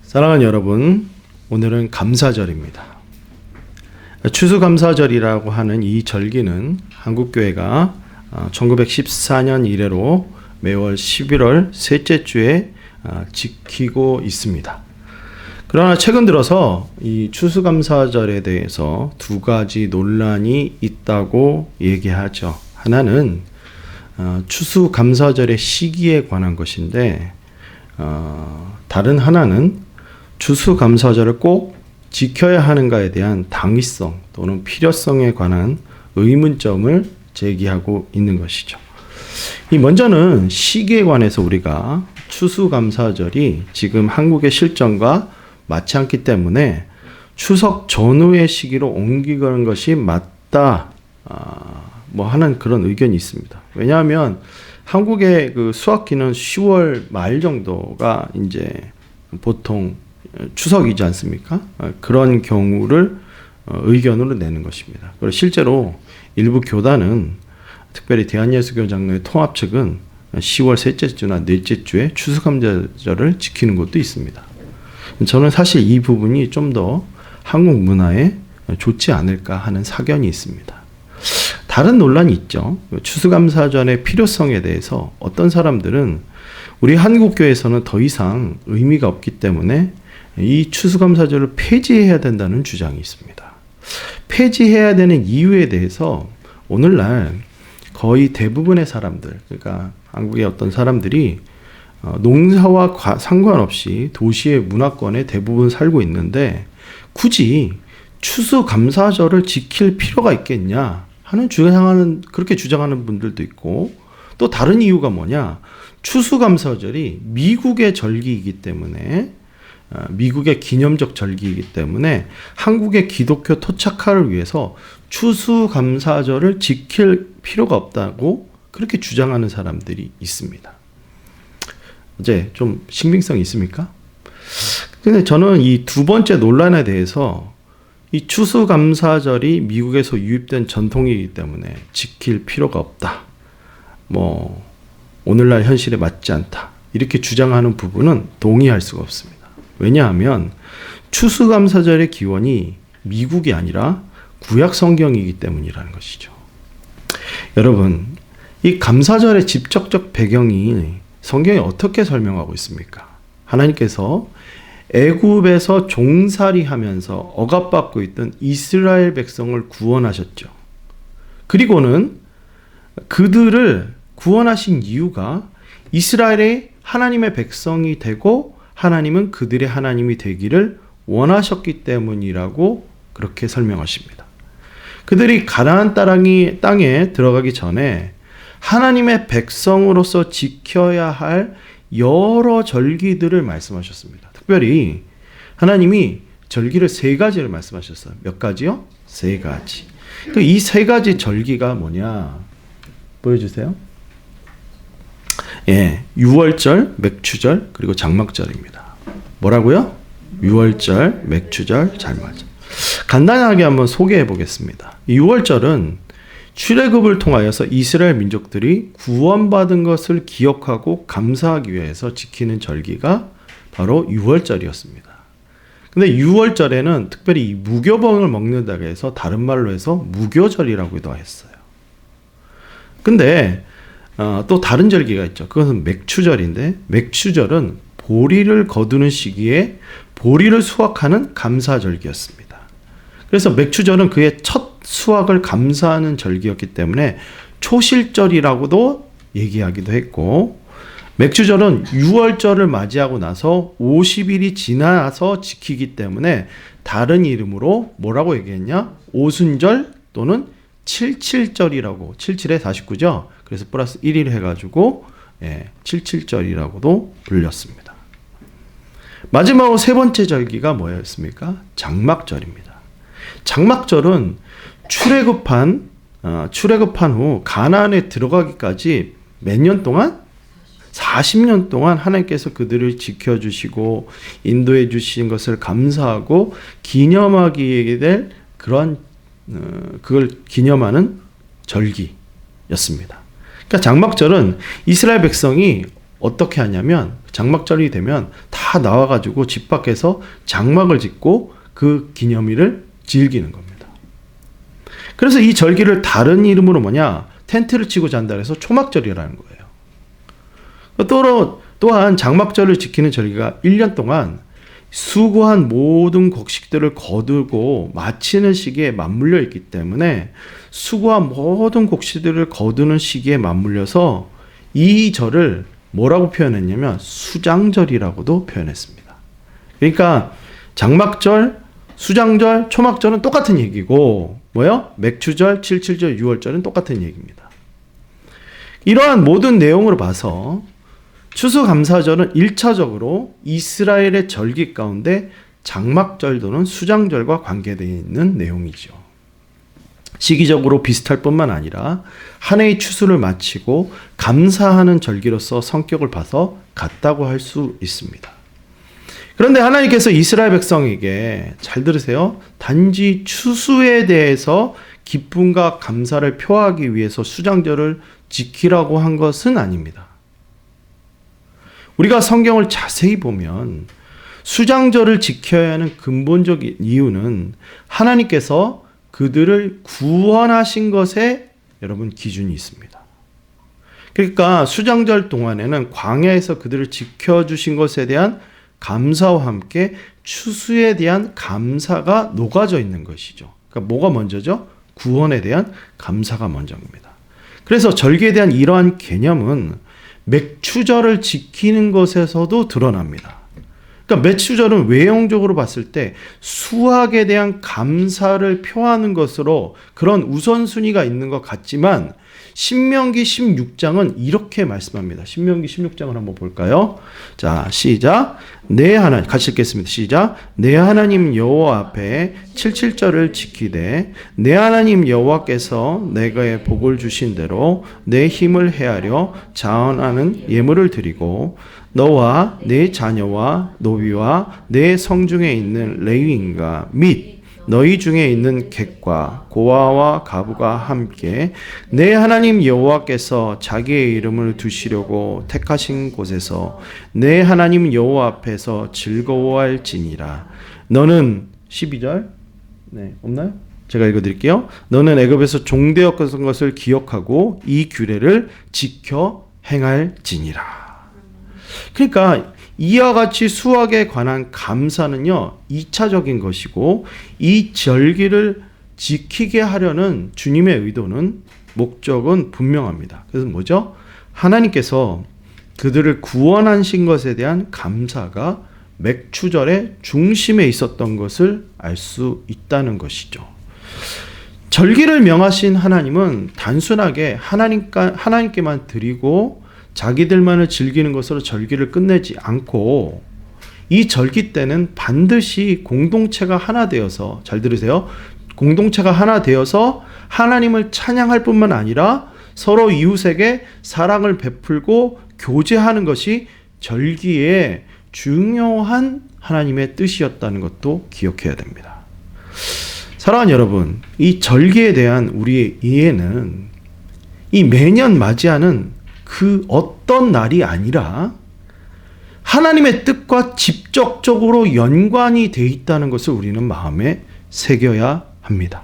사랑하는 여러분, 오늘은 감사절입니다. 추수감사절이라고 하는 이 절기는 한국교회가 1914년 이래로 매월 11월 셋째 주에 지키고 있습니다. 그러나 최근 들어서 이 추수감사절에 대해서 두 가지 논란이 있다고 얘기하죠. 하나는 추수감사절의 시기에 관한 것인데, 다른 하나는 추수감사절을 꼭 지켜야 하는가에 대한 당위성 또는 필요성에 관한 의문점을 제기하고 있는 것이죠. 먼저는 시기에 관해서 우리가 추수감사절이 지금 한국의 실정과 맞지 않기 때문에 추석 전후의 시기로 옮기는 것이 맞다, 하는 그런 의견이 있습니다. 왜냐하면 한국의 그 수학기는 10월 말 정도가 이제 보통 추석이지 않습니까? 그런 경우를 의견으로 내는 것입니다. 그리고 실제로 일부 교단은, 특별히 대한예수교장로의 통합 측은 10월 셋째 주나 넷째 주에 추수감사절을 지키는 곳도 있습니다. 저는 사실 이 부분이 좀 더 한국 문화에 좋지 않을까 하는 사견이 있습니다. 다른 논란이 있죠. 추수감사절의 필요성에 대해서 어떤 사람들은 우리 한국교회에서는 더 이상 의미가 없기 때문에 이 추수감사절을 폐지해야 된다는 주장이 있습니다. 폐지해야 되는 이유에 대해서 오늘날 거의 대부분의 사람들, 그러니까 한국의 어떤 사람들이 농사와 상관없이 도시의 문화권에 대부분 살고 있는데 굳이 추수감사절을 지킬 필요가 있겠냐 하는 그렇게 주장하는 분들도 있고, 또 다른 이유가 뭐냐, 추수감사절이 미국의 절기이기 때문에, 미국의 기념적 절기이기 때문에 한국의 기독교 토착화를 위해서 추수감사절을 지킬 필요가 없다고 그렇게 주장하는 사람들이 있습니다. 이제 좀 신빙성이 있습니까? 근데 저는 이 두 번째 논란에 대해서 이 추수감사절이 미국에서 유입된 전통이기 때문에 지킬 필요가 없다, 오늘날 현실에 맞지 않다, 이렇게 주장하는 부분은 동의할 수가 없습니다. 왜냐하면 추수감사절의 기원이 미국이 아니라 구약 성경이기 때문이라는 것이죠. 여러분, 이 감사절의 직접적 배경이 성경에 어떻게 설명하고 있습니까? 하나님께서 애굽에서 종살이하면서 억압받고 있던 이스라엘 백성을 구원하셨죠. 그리고는 그들을 구원하신 이유가 이스라엘의 하나님의 백성이 되고 하나님은 그들의 하나님이 되기를 원하셨기 때문이라고 그렇게 설명하십니다. 그들이 가나안 땅에 들어가기 전에 하나님의 백성으로서 지켜야 할 여러 절기들을 말씀하셨습니다. 특별히 하나님이 절기를 3가지를 말씀하셨어요. 몇 가지요? 3가지. 이 3가지 절기가 뭐냐? 보여주세요. 유월절, 맥추절, 그리고 장막절입니다. 뭐라고요? 유월절, 맥추절, 장막절. 간단하게 한번 소개해 보겠습니다. 유월절은 출애굽을 통하여서 이스라엘 민족들이 구원받은 것을 기억하고 감사하기 위해서 지키는 절기가 바로 유월절이었습니다. 근데 유월절에는 특별히 무교병을 먹는다고 해서 다른 말로 해서 무교절이라고도 했어요. 근데 또 다른 절기가 있죠. 그것은 맥추절인데, 맥추절은 보리를 거두는 시기에 보리를 수확하는 감사절기였습니다. 그래서 맥추절은 그의 첫 수확을 감사하는 절기였기 때문에 초실절이라고도 얘기하기도 했고, 맥추절은 유월절을 맞이하고 나서 50일이 지나서 지키기 때문에 다른 이름으로 뭐라고 얘기했냐? 오순절 또는 77절이라고, 77에 49죠. 그래서 플러스 1일 해가지고 77절이라고도 불렸습니다. 마지막으로 3번째 절기가 뭐였습니까? 장막절입니다. 장막절은 출애굽한 후 가나안에 들어가기까지 몇 년 동안? 40년 동안 하나님께서 그들을 지켜주시고 인도해 주신 것을 감사하고 기념하게 될 그걸 기념하는 절기였습니다. 그러니까 장막절은 이스라엘 백성이 어떻게 하냐면 장막절이 되면 다 나와가지고 집 밖에서 장막을 짓고 그 기념일을 즐기는 겁니다. 그래서 이 절기를 다른 이름으로 뭐냐? 텐트를 치고 잔다 해서 초막절이라는 거예요. 또한 장막절을 지키는 절기가 1년 동안 수고한 모든 곡식들을 거두고 마치는 시기에 맞물려 있기 때문에 수고한 모든 곡식들을 거두는 시기에 맞물려서 이 절을 뭐라고 표현했냐면 수장절이라고도 표현했습니다. 그러니까 장막절, 수장절, 초막절은 똑같은 얘기고 뭐요? 맥추절, 칠칠절, 유월절은 똑같은 얘기입니다. 이러한 모든 내용으로 봐서 추수감사절은 1차적으로 이스라엘의 절기 가운데 장막절 또는 수장절과 관계되어 있는 내용이죠. 시기적으로 비슷할 뿐만 아니라 한 해의 추수를 마치고 감사하는 절기로서 성격을 봐서 같다고 할 수 있습니다. 그런데 하나님께서 이스라엘 백성에게 잘 들으세요. 단지 추수에 대해서 기쁨과 감사를 표하기 위해서 수장절을 지키라고 한 것은 아닙니다. 우리가 성경을 자세히 보면 수장절을 지켜야 하는 근본적인 이유는 하나님께서 그들을 구원하신 것에 여러분 기준이 있습니다. 그러니까 수장절 동안에는 광야에서 그들을 지켜주신 것에 대한 감사와 함께 추수에 대한 감사가 녹아져 있는 것이죠. 그러니까 뭐가 먼저죠? 구원에 대한 감사가 먼저입니다. 그래서 절기에 대한 이러한 개념은 맥추절을 지키는 것에서도 드러납니다. 그러니까 맥추절은 외형적으로 봤을 때 수확에 대한 감사를 표하는 것으로 그런 우선순위가 있는 것 같지만 신명기 16장은 이렇게 말씀합니다. 신명기 16장을 한번 볼까요? 자, 시작. 내 하나님, 같이 읽겠습니다. 시작. 내 하나님 여호와 앞에 칠칠절을 지키되 내 하나님 여호와께서 내게 복을 주신 대로 내 힘을 헤아려 자원하는 예물을 드리고 너와 내 자녀와 노비와 내 성중에 있는 레위인과 및 너희 중에 있는 객과 고아와 가부가 함께 내 하나님 여호와께서 자기의 이름을 두시려고 택하신 곳에서 내 하나님 여호와 앞에서 즐거워할지니라. 너는 12절 없나요? 제가 읽어드릴게요. 너는 애굽에서 종되었던 것을 기억하고 이 규례를 지켜 행할지니라. 그러니까 이와 같이 수확에 관한 감사는요 2차적인 것이고 이 절기를 지키게 하려는 주님의 의도는 목적은 분명합니다. 그래서 뭐죠? 하나님께서 그들을 구원하신 것에 대한 감사가 맥추절의 중심에 있었던 것을 알 수 있다는 것이죠. 절기를 명하신 하나님은 단순하게 하나님께만 드리고 자기들만을 즐기는 것으로 절기를 끝내지 않고 이 절기 때는 반드시 공동체가 하나 되어서, 잘 들으세요, 공동체가 하나 되어서 하나님을 찬양할 뿐만 아니라 서로 이웃에게 사랑을 베풀고 교제하는 것이 절기의 중요한 하나님의 뜻이었다는 것도 기억해야 됩니다. 사랑하는 여러분, 이 절기에 대한 우리의 이해는 이 매년 맞이하는 그 어떤 날이 아니라 하나님의 뜻과 직접적으로 연관이 되어 있다는 것을 우리는 마음에 새겨야 합니다.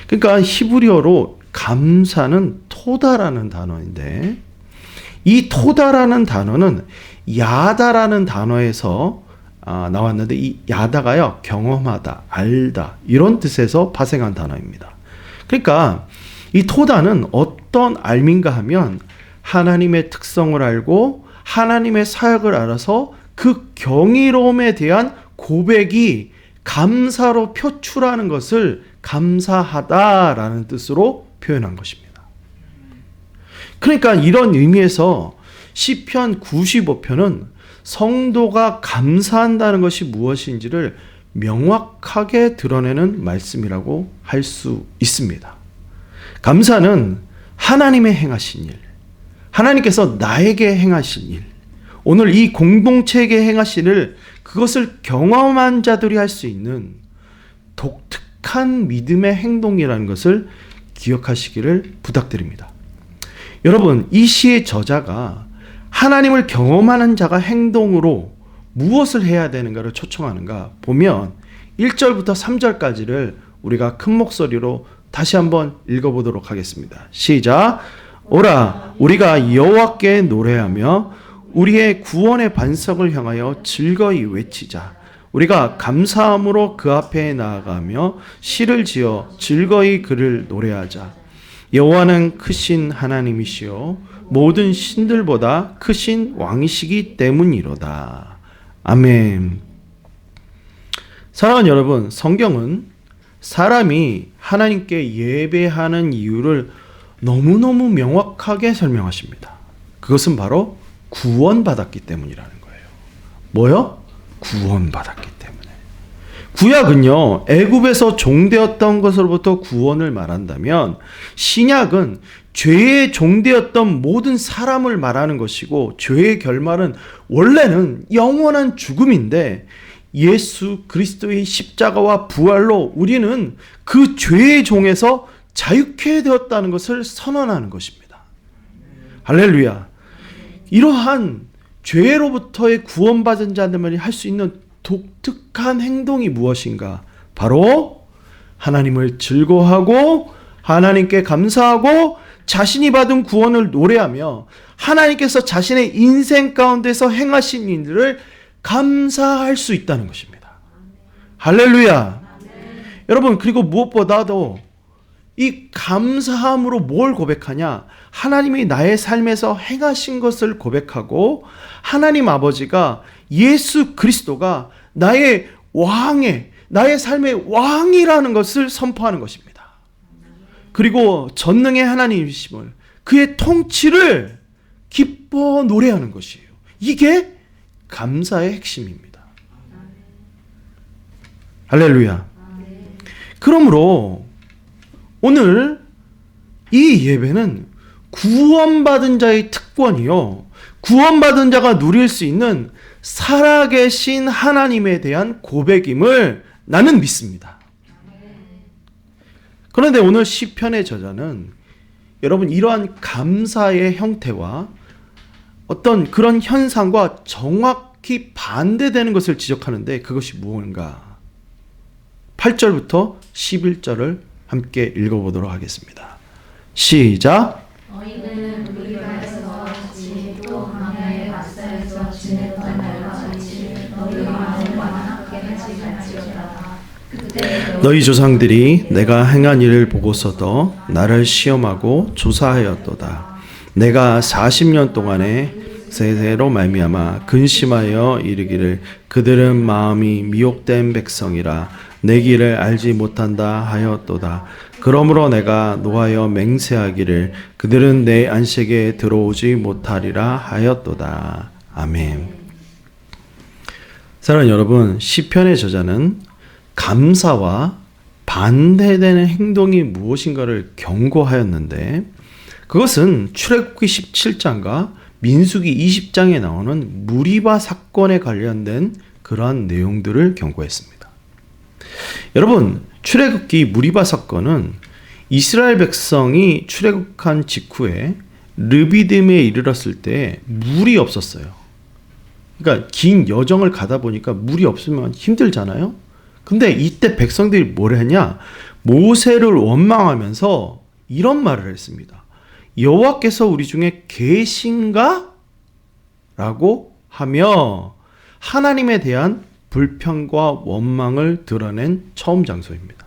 그러니까 히브리어로 감사는 토다라는 단어인데 이 토다라는 단어는 야다라는 단어에서 나왔는데 이 야다가요 경험하다, 알다 이런 뜻에서 파생한 단어입니다. 그러니까 이 토다는 어떤 알민가 하면 하나님의 특성을 알고 하나님의 사역을 알아서 그 경이로움에 대한 고백이 감사로 표출하는 것을 감사하다라는 뜻으로 표현한 것입니다. 그러니까 이런 의미에서 시편 95편은 성도가 감사한다는 것이 무엇인지를 명확하게 드러내는 말씀이라고 할 수 있습니다. 감사는 하나님의 행하신 일, 하나님께서 나에게 행하신 일, 오늘 이 공동체에게 행하신 일, 그것을 경험한 자들이 할 수 있는 독특한 믿음의 행동이라는 것을 기억하시기를 부탁드립니다. 여러분, 이 시의 저자가 하나님을 경험하는 자가 행동으로 무엇을 해야 되는가를 초청하는가 보면 1절부터 3절까지를 우리가 큰 목소리로 다시 한번 읽어보도록 하겠습니다. 시작. 오라 우리가 여호와께 노래하며 우리의 구원의 반석을 향하여 즐거이 외치자. 우리가 감사함으로 그 앞에 나아가며 시를 지어 즐거이 그를 노래하자. 여호와는 크신 하나님이시요 모든 신들보다 크신 왕이시기 때문이로다. 아멘. 사랑하는 여러분, 성경은 사람이 하나님께 예배하는 이유를 너무너무 명확하게 설명하십니다. 그것은 바로 구원받았기 때문이라는 거예요. 뭐요? 구원받았기 때문에. 구약은요, 애굽에서 종되었던 것으로부터 구원을 말한다면 신약은 죄의 종되었던 모든 사람을 말하는 것이고 죄의 결말은 원래는 영원한 죽음인데 예수 그리스도의 십자가와 부활로 우리는 그 죄의 종에서 자유케 되었다는 것을 선언하는 것입니다. 할렐루야. 이러한 죄로부터의 구원받은 자들만이 할 수 있는 독특한 행동이 무엇인가? 바로 하나님을 즐거워하고 하나님께 감사하고 자신이 받은 구원을 노래하며 하나님께서 자신의 인생 가운데서 행하신 일들을 감사할 수 있다는 것입니다. 할렐루야. 여러분, 그리고 무엇보다도 이 감사함으로 뭘 고백하냐? 하나님이 나의 삶에서 행하신 것을 고백하고 하나님 아버지가 예수 그리스도가 나의 삶의 왕이라는 것을 선포하는 것입니다. 그리고 전능의 하나님이심을, 그의 통치를 기뻐 노래하는 것이에요. 이게 감사의 핵심입니다. 할렐루야. 그러므로 오늘 이 예배는 구원받은 자의 특권이요, 구원받은 자가 누릴 수 있는 살아계신 하나님에 대한 고백임을 나는 믿습니다. 그런데 오늘 시편의 저자는 여러분 이러한 감사의 형태와 어떤 그런 현상과 정확히 반대되는 것을 지적하는데 그것이 무엇인가? 8절부터 11절을 함께 읽어보도록 하겠습니다. 시작. 너희는 우리가에서 같이 또 광야의 바사에서 지냈던 날과 같이 너희 마음과 함께 하지 말지어다. 그때 너희 조상들이 내가 행한 일을 보고서도 나를 시험하고 조사하였도다. 내가 40년 동안에 세세로 말미암아 근심하여 이르기를 그들은 마음이 미혹된 백성이라 내 길을 알지 못한다 하였도다. 그러므로 내가 노하여 맹세하기를 그들은 내 안식에 들어오지 못하리라 하였도다. 아멘. 사랑하는 여러분, 시편의 저자는 감사와 반대되는 행동이 무엇인가를 경고하였는데 그것은 출애굽기 17장과 민수기 20장에 나오는 무리바 사건에 관련된 그러한 내용들을 경고했습니다. 여러분, 출애굽기 무리바 사건은 이스라엘 백성이 출애굽한 직후에 르비딤에 이르렀을 때 물이 없었어요. 그러니까 긴 여정을 가다 보니까 물이 없으면 힘들잖아요. 근데 이때 백성들이 뭘 했냐? 모세를 원망하면서 이런 말을 했습니다. 여호와께서 우리 중에 계신가? 라고 하며 하나님에 대한 불평과 원망을 드러낸 처음 장소입니다.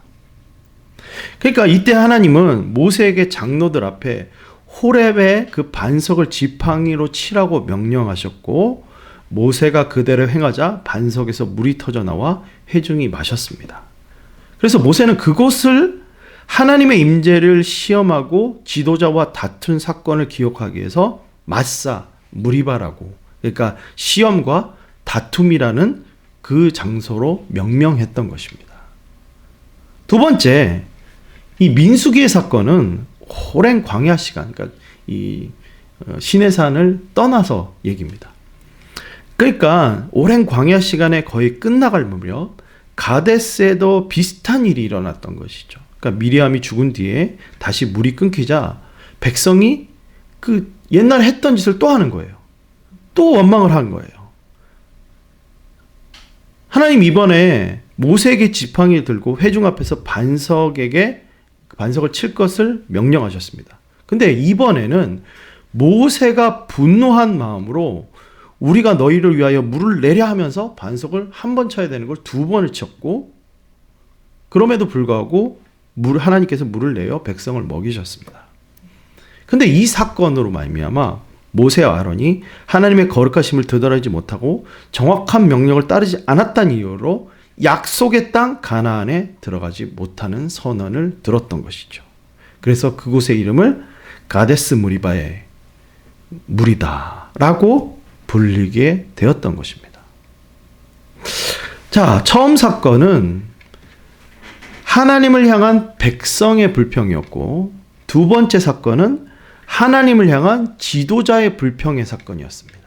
그러니까 이때 하나님은 모세에게 장로들 앞에 호렙의 그 반석을 지팡이로 치라고 명령하셨고 모세가 그대로 행하자 반석에서 물이 터져 나와 회중이 마셨습니다. 그래서 모세는 그곳을 하나님의 임재를 시험하고 지도자와 다툰 사건을 기억하기 위해서 마사, 무리바라고, 그러니까 시험과 다툼이라는 그 장소로 명명했던 것입니다. 두 번째, 이 민수기의 사건은 오랜 광야 시간, 그러니까 이 시내산을 떠나서 얘기입니다. 그러니까 오랜 광야 시간에 거의 끝나갈 무렵 가데스에도 비슷한 일이 일어났던 것이죠. 그러니까 미리암이 죽은 뒤에 다시 물이 끊기자 백성이 그 옛날에 했던 짓을 또 하는 거예요. 또 원망을 한 거예요. 하나님 이번에 모세에게 지팡이를 들고 회중 앞에서 반석을 칠 것을 명령하셨습니다. 근데 이번에는 모세가 분노한 마음으로 우리가 너희를 위하여 물을 내려 하면서 반석을 한 번 쳐야 되는 걸 두 번을 쳤고, 그럼에도 불구하고 하나님께서 물을 내어 백성을 먹이셨습니다. 근데 이 사건으로 말미암아 모세와 아론이 하나님의 거룩하심을 되돌아오지 못하고 정확한 명령을 따르지 않았다는 이유로 약속의 땅 가나안에 들어가지 못하는 선언을 들었던 것이죠. 그래서 그곳의 이름을 가데스 무리바의 물이다라고 불리게 되었던 것입니다. 자, 처음 사건은 하나님을 향한 백성의 불평이었고, 두 번째 사건은 하나님을 향한 지도자의 불평의 사건이었습니다.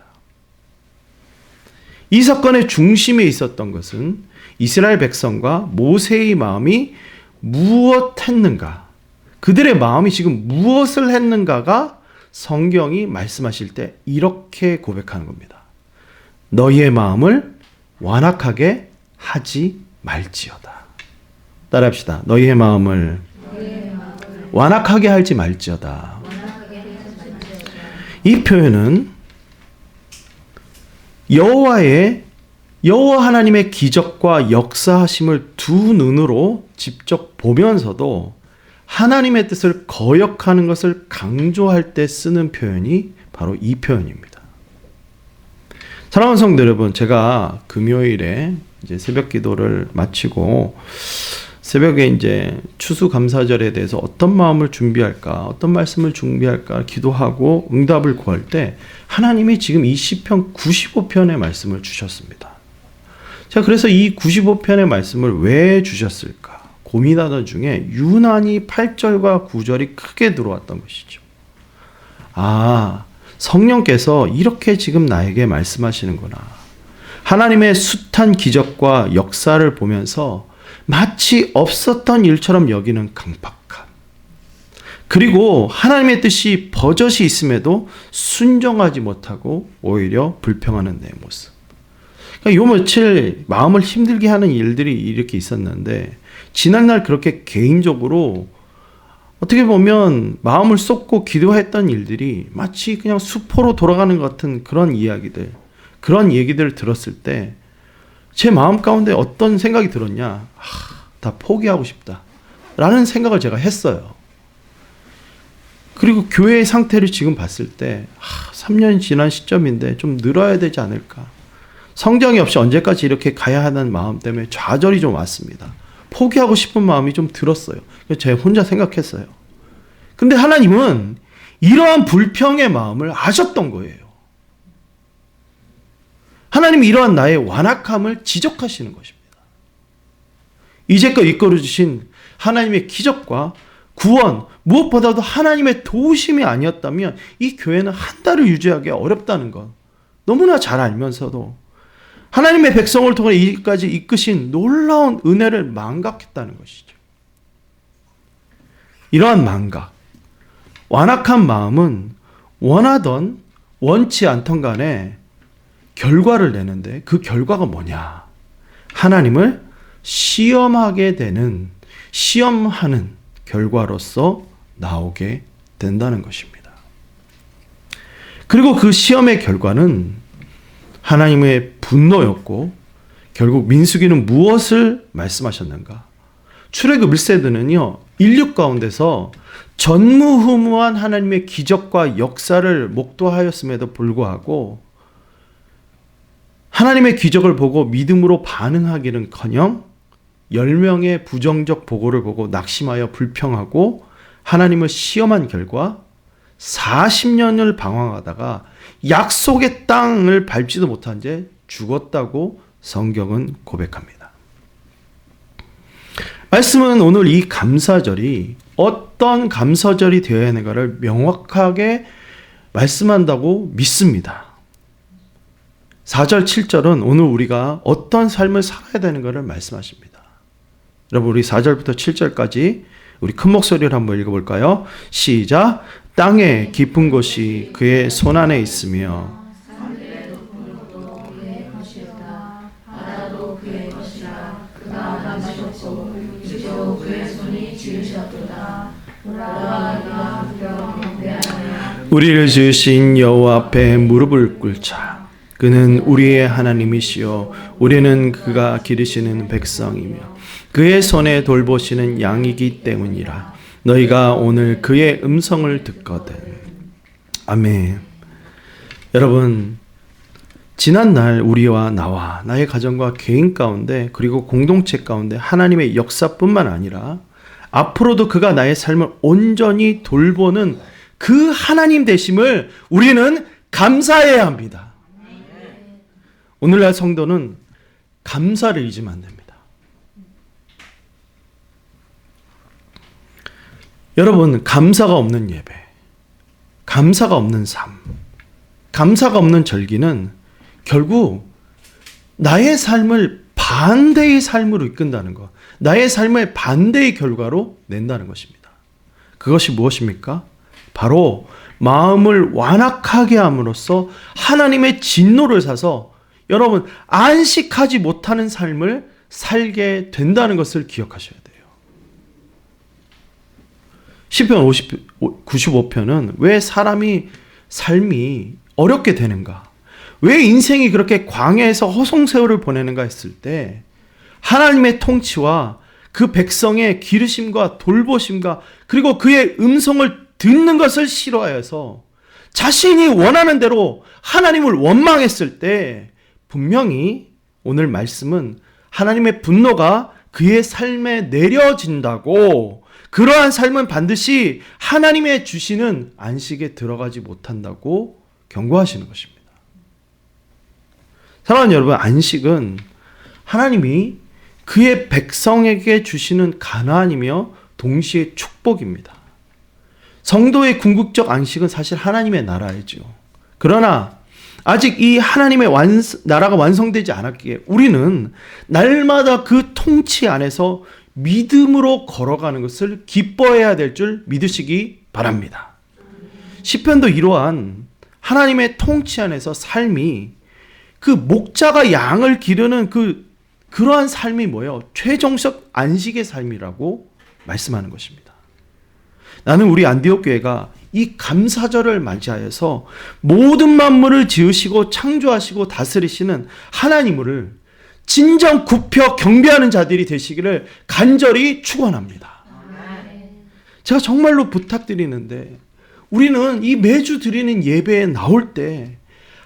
이 사건의 중심에 있었던 것은 이스라엘 백성과 모세의 마음이 무엇했는가, 그들의 마음이 지금 무엇을 했는가가 성경이 말씀하실 때 이렇게 고백하는 겁니다. 너희의 마음을 완악하게 하지 말지어다. 따라합시다. 너희의 마음을 완악하게 하지 말지어다. 이 표현은 여호와 하나님의 기적과 역사하심을 두 눈으로 직접 보면서도 하나님의 뜻을 거역하는 것을 강조할 때 쓰는 표현이 바로 이 표현입니다. 사랑하는 성도 여러분, 제가 금요일에 이제 새벽 기도를 마치고 새벽에 이제 추수감사절에 대해서 어떤 마음을 준비할까, 어떤 말씀을 준비할까 기도하고 응답을 구할 때 하나님이 지금 이 시편 95편의 말씀을 주셨습니다. 자, 그래서 이 95편의 말씀을 왜 주셨을까 고민하던 중에 유난히 8절과 9절이 크게 들어왔던 것이죠. 아, 성령께서 이렇게 지금 나에게 말씀하시는구나. 하나님의 숱한 기적과 역사를 보면서 마치 없었던 일처럼 여기는 강팍함. 그리고 하나님의 뜻이 버젓이 있음에도 순종하지 못하고 오히려 불평하는 내 모습. 그러니까 요 며칠 마음을 힘들게 하는 일들이 이렇게 있었는데, 지난날 그렇게 개인적으로 어떻게 보면 마음을 쏟고 기도했던 일들이 마치 그냥 수포로 돌아가는 것 같은 그런 이야기들, 그런 얘기들을 들었을 때 제 마음 가운데 어떤 생각이 들었냐, 다 포기하고 싶다 라는 생각을 제가 했어요. 그리고 교회의 상태를 지금 봤을 때 3년 지난 시점인데 좀 늘어야 되지 않을까, 성장이 없이 언제까지 이렇게 가야 하는 마음 때문에 좌절이 좀 왔습니다. 포기하고 싶은 마음이 좀 들었어요. 제가 혼자 생각했어요. 근데 하나님은 이러한 불평의 마음을 아셨던 거예요. 하나님이 이러한 나의 완악함을 지적하시는 것입니다. 이제껏 이끌어주신 하나님의 기적과 구원, 무엇보다도 하나님의 도우심이 아니었다면 이 교회는 한 달을 유지하기 어렵다는 것 너무나 잘 알면서도 하나님의 백성을 통해 이까지 이끄신 놀라운 은혜를 망각했다는 것이죠. 이러한 망각, 완악한 마음은 원하던 원치 않던 간에 결과를 내는데, 그 결과가 뭐냐? 하나님을 시험하게 되는, 시험하는 결과로서 나오게 된다는 것입니다. 그리고 그 시험의 결과는 하나님의 분노였고, 결국 민수기는 무엇을 말씀하셨는가? 출애굽 1세대는요, 인류 가운데서 전무후무한 하나님의 기적과 역사를 목도하였음에도 불구하고 하나님의 기적을 보고 믿음으로 반응하기는커녕 10명의 부정적 보고를 보고 낙심하여 불평하고 하나님을 시험한 결과 40년을 방황하다가 약속의 땅을 밟지도 못한 채 죽었다고 성경은 고백합니다. 말씀은 오늘 이 감사절이 어떤 감사절이 되어야 하는가를 명확하게 말씀한다고 믿습니다. 4절, 7절은 오늘 우리가 어떤 삶을 살아야 되는 것을 말씀하십니다. 여러분, 우리 4절부터 7절까지 우리 큰 목소리를 한번 읽어볼까요? 시작. 땅의 깊은 곳이 그의 손안에 있으며 주의 손이 지으셨도다. 우라가 두려워 경배하며 우리를 지으신 여호와 앞에 무릎을 꿇자. 그는 우리의 하나님이시요 우리는 그가 기르시는 백성이며 그의 손에 돌보시는 양이기 때문이라. 너희가 오늘 그의 음성을 듣거든. 아멘. 여러분, 지난날 우리와 나와 나의 가정과 개인 가운데 그리고 공동체 가운데 하나님의 역사뿐만 아니라 앞으로도 그가 나의 삶을 온전히 돌보는 그 하나님 되심을 우리는 감사해야 합니다. 오늘날 성도는 감사를 잊으면 안 됩니다. 여러분, 감사가 없는 예배, 감사가 없는 삶, 감사가 없는 절기는 결국 나의 삶을 반대의 삶으로 이끈다는 것, 나의 삶을 반대의 결과로 낸다는 것입니다. 그것이 무엇입니까? 바로 마음을 완악하게 함으로써 하나님의 진노를 사서 여러분 안식하지 못하는 삶을 살게 된다는 것을 기억하셔야 돼요. 시편 95편은 왜 사람이 삶이 어렵게 되는가? 왜 인생이 그렇게 광야에서 허송세월을 보내는가 했을 때 하나님의 통치와 그 백성의 기르심과 돌보심과 그리고 그의 음성을 듣는 것을 싫어해서 자신이 원하는 대로 하나님을 원망했을 때 분명히 오늘 말씀은 하나님의 분노가 그의 삶에 내려진다고, 그러한 삶은 반드시 하나님의 주시는 안식에 들어가지 못한다고 경고하시는 것입니다. 사랑하는 여러분, 안식은 하나님이 그의 백성에게 주시는 가난이며 동시에 축복입니다. 성도의 궁극적 안식은 사실 하나님의 나라이죠. 그러나 아직 이 하나님의 나라가 완성되지 않았기에 우리는 날마다 그 통치 안에서 믿음으로 걸어가는 것을 기뻐해야 될 줄 믿으시기 바랍니다. 시편도 이러한 하나님의 통치 안에서 삶이 그 목자가 양을 기르는 그러한 삶이 뭐예요? 최종적 안식의 삶이라고 말씀하는 것입니다. 나는 우리 안디옥 교회가 이 감사절을 맞이하여서 모든 만물을 지으시고 창조하시고 다스리시는 하나님을 진정 굽혀 경배하는 자들이 되시기를 간절히 축원합니다. 제가 정말로 부탁드리는데 우리는 이 매주 드리는 예배에 나올 때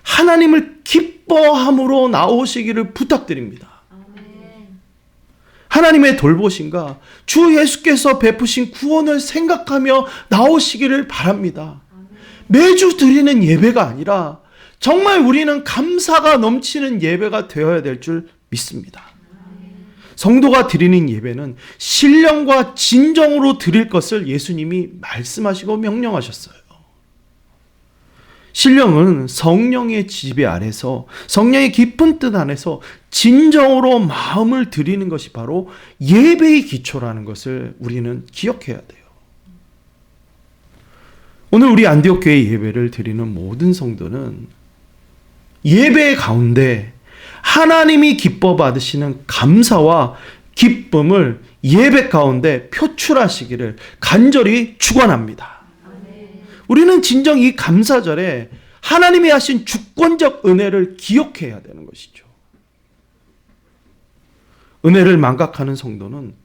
하나님을 기뻐함으로 나오시기를 부탁드립니다. 하나님의 돌보심과 주 예수께서 베푸신 구원을 생각하며 나오시기를 바랍니다. 매주 드리는 예배가 아니라 정말 우리는 감사가 넘치는 예배가 되어야 될 줄 믿습니다. 성도가 드리는 예배는 신령과 진정으로 드릴 것을 예수님이 말씀하시고 명령하셨어요. 신령은 성령의 지배 아래서 성령의 깊은 뜻 안에서 진정으로 마음을 드리는 것이 바로 예배의 기초라는 것을 우리는 기억해야 돼요. 오늘 우리 안디옥 교회 예배를 드리는 모든 성도는 예배 가운데 하나님이 기뻐 받으시는 감사와 기쁨을 예배 가운데 표출하시기를 간절히 축원합니다. 우리는 진정 이 감사절에 하나님이 하신 주권적 은혜를 기억해야 되는 것이죠. 은혜를 망각하는 성도는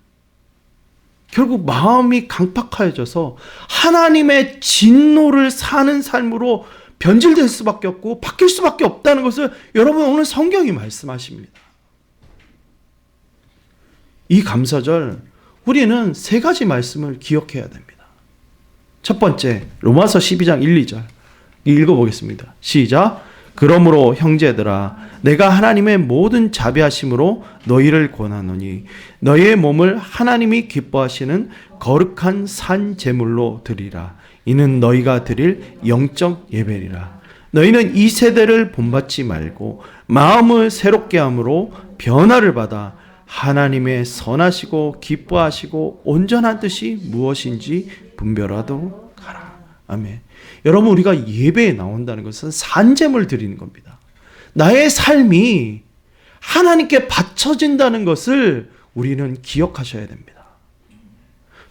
결국 마음이 강팍해져서 하나님의 진노를 사는 삶으로 변질될 수밖에 없고 바뀔 수밖에 없다는 것을 여러분 오늘 성경이 말씀하십니다. 이 감사절 우리는 세 가지 말씀을 기억해야 됩니다. 첫 번째, 로마서 12장 1, 2절 읽어보겠습니다. 시작. 그러므로 형제들아 내가 하나님의 모든 자비하심으로 너희를 권하노니 너희의 몸을 하나님이 기뻐하시는 거룩한 산 제물로 드리라. 이는 너희가 드릴 영적 예배리라. 너희는 이 세대를 본받지 말고 마음을 새롭게 함으로 변화를 받아 하나님의 선하시고 기뻐하시고 온전한 뜻이 무엇인지 분별하도록 하라. 아멘. 여러분, 우리가 예배에 나온다는 것은 산제물 드리는 겁니다. 나의 삶이 하나님께 바쳐진다는 것을 우리는 기억하셔야 됩니다.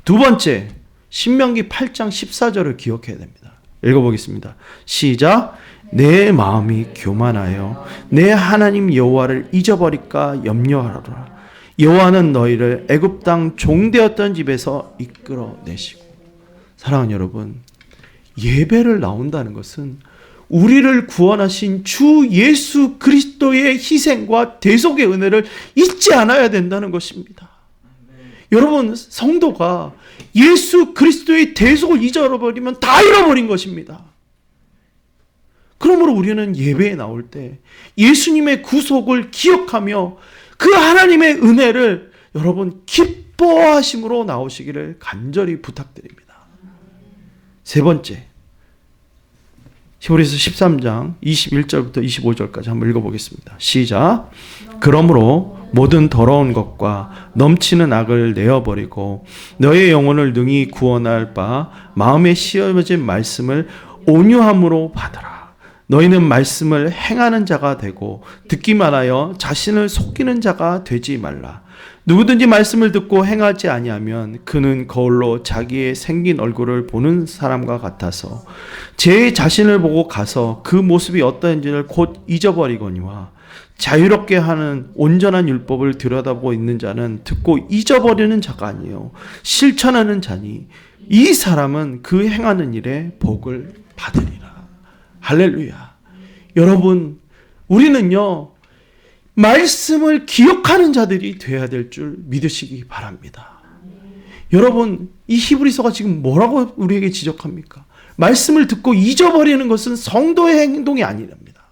두 번째, 신명기 8장 14절을 기억해야 됩니다. 읽어보겠습니다. 시작. 내 마음이 교만하여 내 하나님 여호와를 잊어버릴까 염려하노라. 여호와는 너희를 애굽 땅 종되었던 집에서 이끌어내시고. 사랑하는 여러분, 예배를 나온다는 것은 우리를 구원하신 주 예수 그리스도의 희생과 대속의 은혜를 잊지 않아야 된다는 것입니다. 여러분, 성도가 예수 그리스도의 대속을 잊어버리면 다 잃어버린 것입니다. 그러므로 우리는 예배에 나올 때 예수님의 구속을 기억하며 그 하나님의 은혜를 여러분 기뻐하심으로 나오시기를 간절히 부탁드립니다. 세 번째, 히브리서 13장 21절부터 25절까지 한번 읽어보겠습니다. 시작. 그러므로 모든 더러운 것과 넘치는 악을 내어버리고 너의 영혼을 능히 구원할 바 마음에 씌어진 말씀을 온유함으로 받으라. 너희는 말씀을 행하는 자가 되고 듣기만 하여 자신을 속이는 자가 되지 말라. 누구든지 말씀을 듣고 행하지 아니하면 그는 거울로 자기의 생긴 얼굴을 보는 사람과 같아서 제 자신을 보고 가서 그 모습이 어떠한지를 곧 잊어버리거니와 자유롭게 하는 온전한 율법을 들여다보고 있는 자는 듣고 잊어버리는 자가 아니요 실천하는 자니 이 사람은 그 행하는 일에 복을 받으리라. 할렐루야. 여러분, 우리는요 말씀을 기억하는 자들이 되어야 될 줄 믿으시기 바랍니다. 여러분, 이 히브리서가 지금 뭐라고 우리에게 지적합니까? 말씀을 듣고 잊어버리는 것은 성도의 행동이 아니랍니다.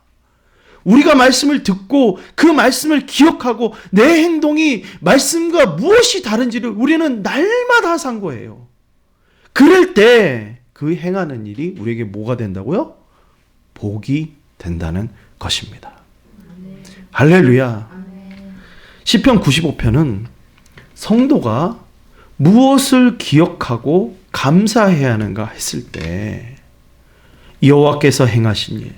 우리가 말씀을 듣고 그 말씀을 기억하고 내 행동이 말씀과 무엇이 다른지를 우리는 날마다 상고해요. 그럴 때 그 행하는 일이 우리에게 뭐가 된다고요? 복이 된다는 것입니다. 할렐루야. 시편 95편은 성도가 무엇을 기억하고 감사해야 하는가 했을 때 여호와께서 행하신 일,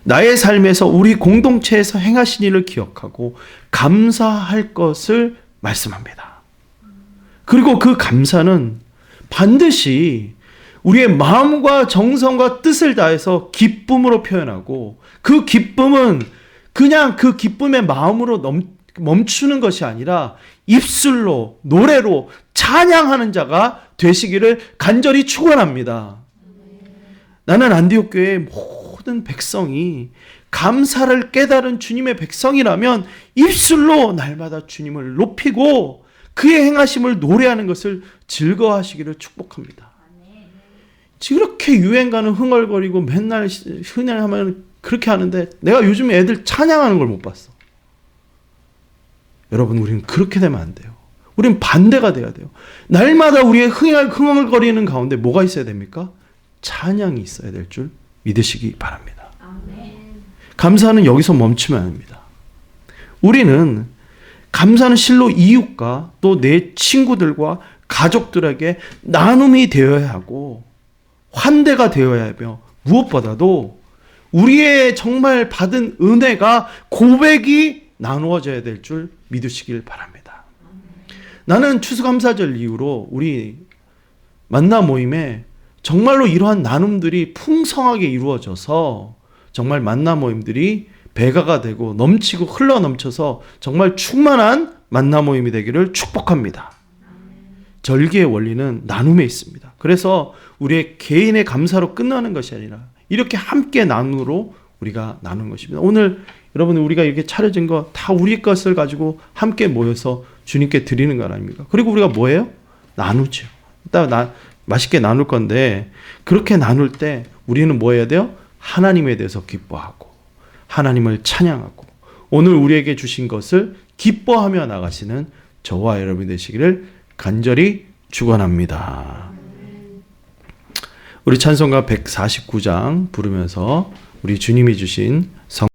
나의 삶에서 우리 공동체에서 행하신 일을 기억하고 감사할 것을 말씀합니다. 그리고 그 감사는 반드시 우리의 마음과 정성과 뜻을 다해서 기쁨으로 표현하고 그 기쁨은 그냥 그 기쁨의 마음으로 멈추는 것이 아니라 입술로 노래로 찬양하는 자가 되시기를 간절히 축원합니다. 나는 안디옥 교회의 모든 백성이 감사를 깨달은 주님의 백성이라면 입술로 날마다 주님을 높이고 그의 행하심을 노래하는 것을 즐거워하시기를 축복합니다. 이렇게 유행가는 흥얼거리고 맨날 흔히하면 그렇게 하는데 내가 요즘 애들 찬양하는 걸 못 봤어. 여러분, 우리는 그렇게 되면 안 돼요. 우리는 반대가 돼야 돼요. 날마다 우리의 흥얼거리는 가운데 뭐가 있어야 됩니까? 찬양이 있어야 될 줄 믿으시기 바랍니다. 감사는 여기서 멈추면 안 됩니다. 우리는 감사는 실로 이웃과 또 내 친구들과 가족들에게 나눔이 되어야 하고 환대가 되어야 하며 무엇보다도 우리의 정말 받은 은혜가 고백이 나누어져야 될 줄 믿으시길 바랍니다. 나는 추수감사절 이후로 우리 만나 모임에 정말로 이러한 나눔들이 풍성하게 이루어져서 정말 만나 모임들이 배가가 되고 넘치고 흘러 넘쳐서 정말 충만한 만나 모임이 되기를 축복합니다. 절기의 원리는 나눔에 있습니다. 그래서 우리의 개인의 감사로 끝나는 것이 아니라 이렇게 함께 나누로 우리가 나눈 것입니다. 오늘 여러분 우리가 이렇게 차려진 거 다 우리 것을 가지고 함께 모여서 주님께 드리는 거 아닙니까? 그리고 우리가 뭐예요? 나누죠. 이따 맛있게 나눌 건데 그렇게 나눌 때 우리는 뭐 해야 돼요? 하나님에 대해서 기뻐하고 하나님을 찬양하고 오늘 우리에게 주신 것을 기뻐하며 나가시는 저와 여러분이 되시기를 간절히 축원합니다. 우리 찬송가 149장 부르면서 우리 주님이 주신